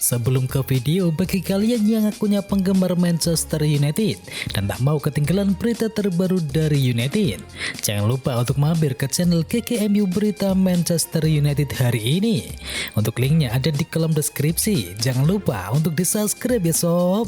Sebelum ke video, bagi kalian yang akunnya penggemar Manchester United dan tak mau ketinggalan berita terbaru dari United, jangan lupa untuk mampir ke channel KKMU Berita Manchester United hari ini. Untuk linknya ada di kolom deskripsi. Jangan lupa untuk di-subscribe ya sob.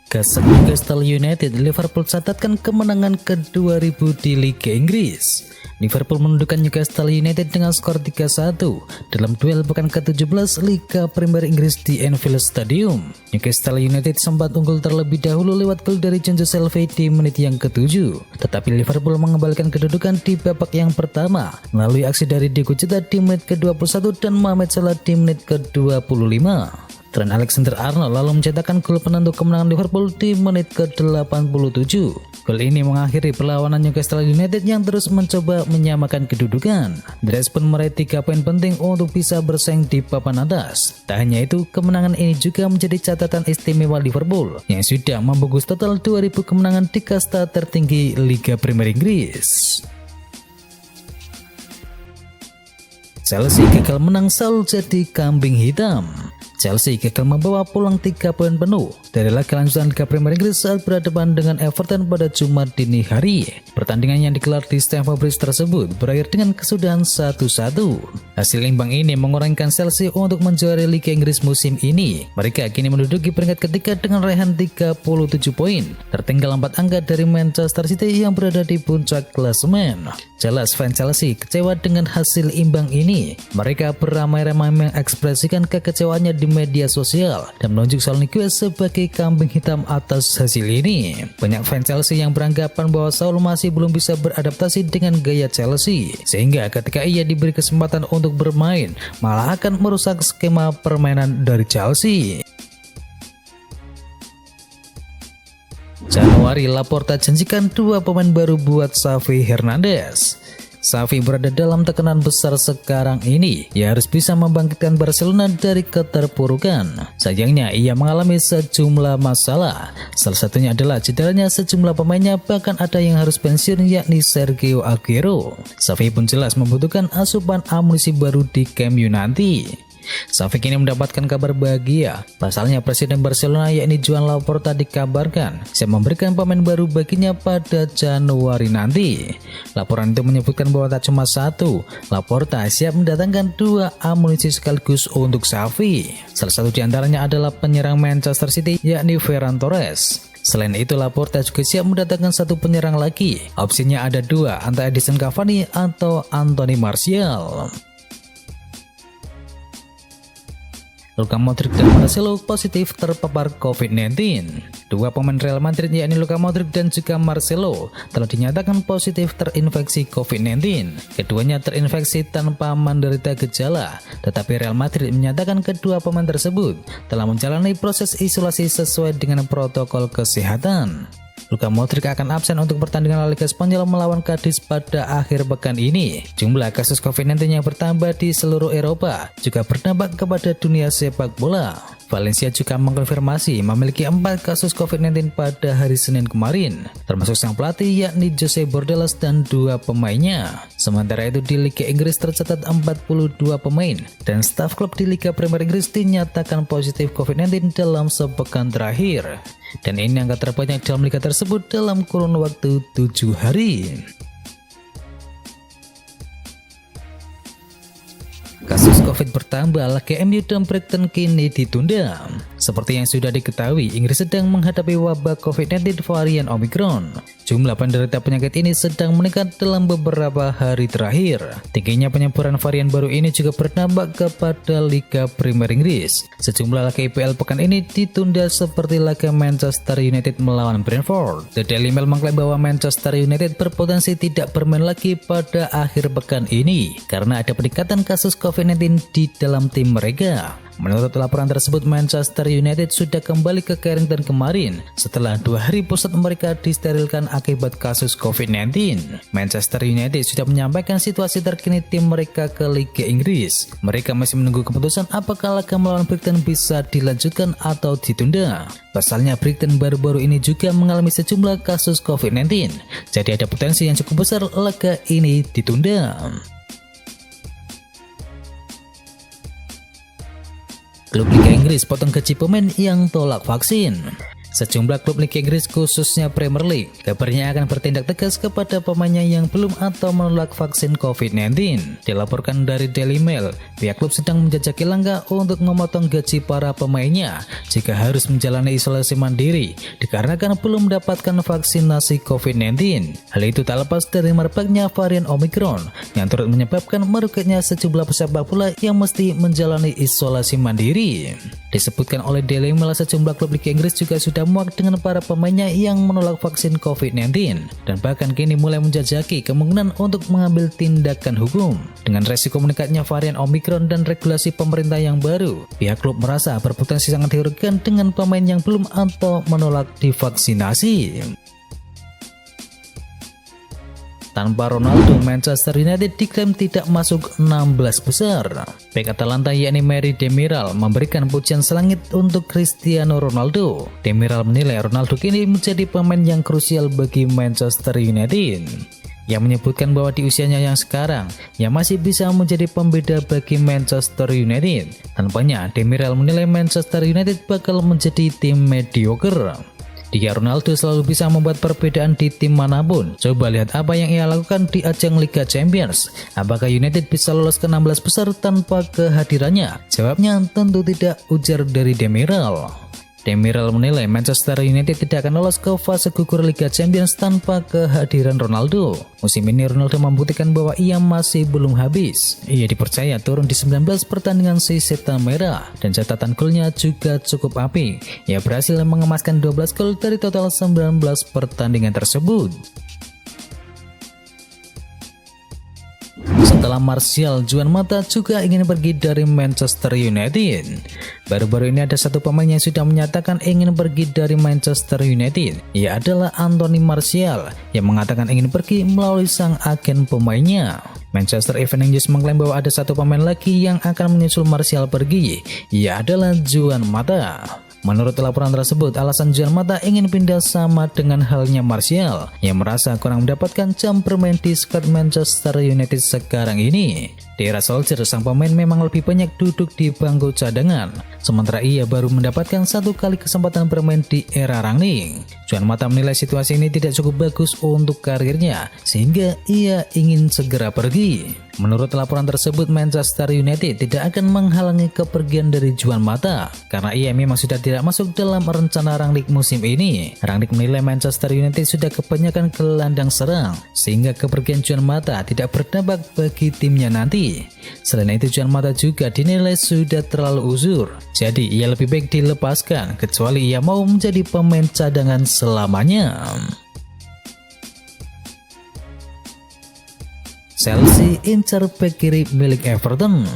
Kesek Newcastle United, Liverpool catatkan kemenangan ke-2000 di Liga Inggris. Liverpool menundukkan Newcastle United dengan skor 3-1 dalam duel pekan ke-17 Liga Premier Inggris di Anfield Stadium. Newcastle United sempat unggul terlebih dahulu lewat gol dari John Shelvey di menit yang ke-7, tetapi Liverpool mengembalikan kedudukan di babak yang pertama melalui aksi dari Diogo Jota di menit ke-21 dan Mohamed Salah di menit ke-25. Trent Alexander-Arnold lalu mencetakkan gol penentu kemenangan Liverpool di menit ke-87. Gol ini mengakhiri perlawanan Newcastle United yang terus mencoba menyamakan kedudukan. The Reds pun meraih 3 poin penting untuk bisa bersaing di papan atas. Tak hanya itu, kemenangan ini juga menjadi catatan istimewa Liverpool yang sudah membungkus total 2000 kemenangan di kasta tertinggi Liga Premier Inggris. Chelsea gagal menang Saul jadi kambing hitam. Chelsea gagal membawa pulang 3 poin penuh dari laga lanjutan Liga Premier Inggris saat berhadapan dengan Everton pada Jumat dini hari. Pertandingan yang digelar di Stamford Bridge tersebut berakhir dengan kesudahan 1-1. Hasil imbang ini mengorengkan Chelsea untuk menjuarai Liga Inggris musim ini. Mereka kini menduduki peringkat ketiga dengan raihan 37 poin, tertinggal 4 angka dari Manchester City yang berada di puncak klasemen. Jelas fans Chelsea kecewa dengan hasil imbang ini. Mereka beramai-ramai mengekspresikan kekecewaannya di media sosial dan menunjuk Saul Niguez sebagai kambing hitam atas hasil ini. Banyak fans Chelsea yang beranggapan bahwa Saul masih belum bisa beradaptasi dengan gaya Chelsea, sehingga ketika ia diberi kesempatan untuk bermain malah akan merusak skema permainan dari Chelsea. Januari, Laporta janjikan 2 pemain baru buat Xavi Hernandez. Xavi berada dalam tekanan besar sekarang ini. Ia harus bisa membangkitkan Barcelona dari keterpurukan. Sayangnya ia mengalami sejumlah masalah. Salah satunya adalah cederanya sejumlah pemainnya, bahkan ada yang harus pensiun yakni Sergio Aguero. Xavi pun jelas membutuhkan asupan amunisi baru di Camp Nou nanti. Xavi kini mendapatkan kabar bahagia. Pasalnya Presiden Barcelona yakni Joan Laporta dikabarkan siap memberikan pemain baru baginya pada Januari nanti. Laporan itu menyebutkan bahwa tak cuma satu, Laporta siap mendatangkan 2 amunisi sekaligus untuk Xavi. Salah satu diantaranya adalah penyerang Manchester City yakni Ferran Torres. Selain itu, Laporta juga siap mendatangkan 1 penyerang lagi. Opsinya ada 2, antara Edinson Cavani atau Anthony Martial. Luka Modric dan Marcelo positif terpapar COVID-19. 2 pemain Real Madrid yakni Luka Modric dan juga Marcelo telah dinyatakan positif terinfeksi COVID-19. Keduanya terinfeksi tanpa menderita gejala, tetapi Real Madrid menyatakan kedua pemain tersebut telah menjalani proses isolasi sesuai dengan protokol kesehatan. Luka Modric akan absen untuk pertandingan La Liga Spanyol melawan Cadiz pada akhir pekan ini. Jumlah kasus COVID-19 yang bertambah di seluruh Eropa juga berdampak kepada dunia sepak bola. Valencia juga mengkonfirmasi memiliki 4 kasus COVID-19 pada hari Senin kemarin, termasuk sang pelatih yakni Jose Bordelas dan 2 pemainnya. Sementara itu di Liga Inggris tercatat 42 pemain dan staf klub di Liga Premier Inggris dinyatakan positif COVID-19 dalam sepekan terakhir. Dan ini angka terbanyak dalam liga tersebut dalam kurun waktu 7 hari. Kasus COVID bertambah, laga MU dan Brighton kini ditunda. Seperti yang sudah diketahui, Inggris sedang menghadapi wabah COVID-19 varian Omicron. Jumlah penderita penyakit ini sedang meningkat dalam beberapa hari terakhir. Tingginya penyebaran varian baru ini juga berdampak kepada Liga Premier Inggris. Sejumlah laga IPL pekan ini ditunda seperti laga Manchester United melawan Brentford. The Daily Mail mengklaim bahwa Manchester United berpotensi tidak bermain lagi pada akhir pekan ini karena ada peningkatan kasus COVID-19 di dalam tim mereka. Menurut laporan tersebut, Manchester United sudah kembali ke Carrington kemarin setelah 2 hari pusat mereka disterilkan akibat kasus COVID-19. Manchester United sudah menyampaikan situasi terkini tim mereka ke Liga Inggris. Mereka masih menunggu keputusan apakah laga melawan Brighton bisa dilanjutkan atau ditunda. Pasalnya Brighton baru-baru ini juga mengalami sejumlah kasus COVID-19, jadi ada potensi yang cukup besar laga ini ditunda. Klub Liga Inggris potong gaji pemain yang tolak vaksin. Sejumlah klub Liga Inggris khususnya Premier League kabarnya akan bertindak tegas kepada pemainnya yang belum atau menolak vaksin COVID-19. Dilaporkan dari Daily Mail, pihak klub sedang menjajaki langkah untuk memotong gaji para pemainnya jika harus menjalani isolasi mandiri dikarenakan belum mendapatkan vaksinasi COVID-19. Hal itu tak lepas dari merebaknya varian Omicron yang turut menyebabkan meruginya sejumlah pesepak bola yang mesti menjalani isolasi mandiri. Disebutkan oleh Daily Mail, sejumlah klub Liga Inggris juga sudah muak dengan para pemainnya yang menolak vaksin COVID-19 dan bahkan kini mulai menjajaki kemungkinan untuk mengambil tindakan hukum. Dengan resiko meningkatnya varian Omicron dan regulasi pemerintah yang baru, pihak klub merasa berpotensi sangat dirugikan dengan pemain yang belum atau menolak divaksinasi. Tanpa Ronaldo, Manchester United diklaim tidak masuk 16 besar. Bek Atalanta yakni Merih Demiral memberikan pujian selangit untuk Cristiano Ronaldo. Demiral menilai Ronaldo kini menjadi pemain yang krusial bagi Manchester United. Yang menyebutkan bahwa di usianya yang sekarang, ia masih bisa menjadi pembeda bagi Manchester United. Tanpanya, Demiral menilai Manchester United bakal menjadi tim mediocre. Dia Ronaldo selalu bisa membuat perbedaan di tim manapun. Coba lihat apa yang ia lakukan di ajang Liga Champions. Apakah United bisa lolos ke 16 besar tanpa kehadirannya? Jawabnya tentu tidak, ujar dari Demiral. Demiral menilai Manchester United tidak akan lolos ke fase gugur Liga Champions tanpa kehadiran Ronaldo. Musim ini Ronaldo membuktikan bahwa ia masih belum habis. Ia dipercaya turun di 19 pertandingan si setan merah dan catatan golnya juga cukup apik. Ia berhasil mengemaskan 12 gol dari total 19 pertandingan tersebut. Setelah Martial, Juan Mata juga ingin pergi dari Manchester United. Baru-baru ini ada satu pemain yang sudah menyatakan ingin pergi dari Manchester United. Ia adalah Anthony Martial yang mengatakan ingin pergi melalui sang agen pemainnya. Manchester Evening News mengklaim bahwa ada satu pemain lagi yang akan menyusul Martial pergi. Ia adalah Juan Mata. Menurut laporan tersebut, alasan Juan Mata ingin pindah sama dengan halnya Martial yang merasa kurang mendapatkan jam bermain di skuad Manchester United sekarang ini. Di era Solskjaer, sang pemain memang lebih banyak duduk di bangku cadangan, sementara ia baru mendapatkan satu kali kesempatan bermain di era Rangnick. Juan Mata menilai situasi ini tidak cukup bagus untuk karirnya, sehingga ia ingin segera pergi. Menurut laporan tersebut, Manchester United tidak akan menghalangi kepergian dari Juan Mata, karena ia memang sudah tidak masuk dalam rencana Rangnick musim ini. Rangnick menilai Manchester United sudah kebanyakan gelandang serang, sehingga kepergian Juan Mata tidak berdampak bagi timnya nanti. Selain itu, Juan Mata juga dinilai sudah terlalu uzur, jadi ia lebih baik dilepaskan kecuali ia mau menjadi pemain cadangan selamanya. Chelsea incar bek kiri milik Everton.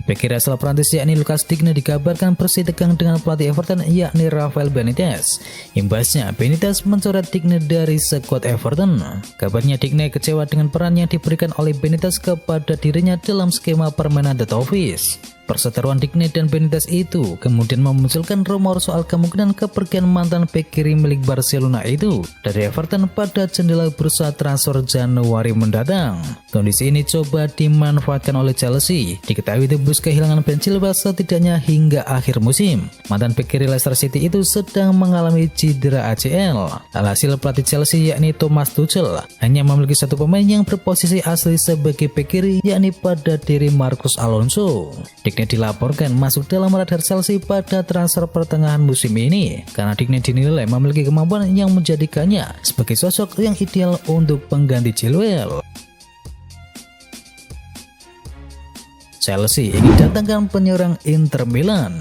Bek kiri asal Prancis yakni Lucas Digne dikabarkan bersih tegang dengan pelatih Everton yakni Rafael Benitez. Imbasnya, Benitez mencoret Digne dari skuad Everton. Kabarnya Digne kecewa dengan peran yang diberikan oleh Benitez kepada dirinya dalam skema permainan The Toffees. Perseteruan Digne dan Benitez itu kemudian memunculkan rumor soal kemungkinan kepergian mantan bek kiri milik Barcelona itu dari Everton pada jendela bursa transfer Januari mendatang. Kondisi ini coba dimanfaatkan oleh Chelsea. Diketahui The Blues kehilangan Ben Chilwell setidaknya hingga akhir musim. Mantan bek kiri Leicester City itu sedang mengalami cedera ACL. Alhasil pelatih Chelsea yakni Thomas Tuchel hanya memiliki satu pemain yang berposisi asli sebagai bek kiri yakni pada diri Marcos Alonso. Digne dilaporkan masuk dalam radar Chelsea pada transfer pertengahan musim ini karena Digne dinilai memiliki kemampuan yang menjadikannya sebagai sosok yang ideal untuk pengganti Chilwell. Chelsea ingin datangkan penyerang Inter Milan.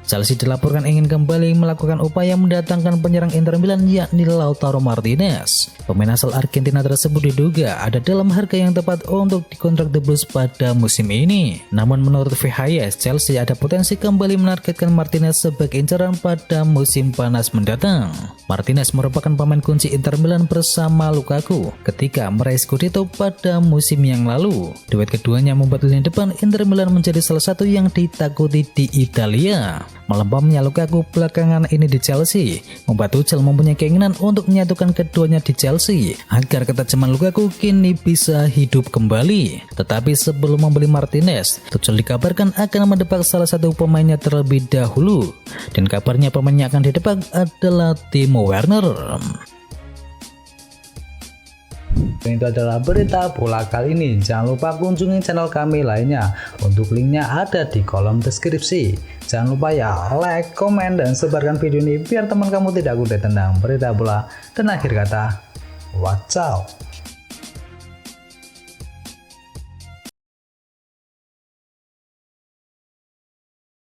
Chelsea dilaporkan ingin kembali melakukan upaya mendatangkan penyerang Inter Milan yakni Lautaro Martinez. Pemain asal Argentina tersebut diduga ada dalam harga yang tepat untuk dikontrak The Blues pada musim ini. Namun menurut VHS, Chelsea ada potensi kembali menargetkan Martinez sebagai incaran pada musim panas mendatang. Martinez merupakan pemain kunci Inter Milan bersama Lukaku ketika meraih Scudetto pada musim yang lalu. Duet keduanya membuat lini depan Inter Milan menjadi salah satu yang ditakuti di Italia. Melempamnya Lukaku belakangan ini di Chelsea membuat Tuchel mempunyai keinginan untuk menyatukan keduanya di Chelsea agar ketajaman Lukaku kini bisa hidup kembali. Tetapi sebelum membeli Martinez, Tuchel dikabarkan akan mendepak salah satu pemainnya terlebih dahulu, dan kabarnya pemainnya akan didepak adalah Timo Werner. Itu adalah berita bola kali ini. Jangan lupa kunjungi channel kami lainnya. Untuk linknya ada di kolom deskripsi. Jangan lupa ya like, komen, dan sebarkan video ini biar teman kamu tidak kudet tentang berita bola. Dan akhir kata, watch out.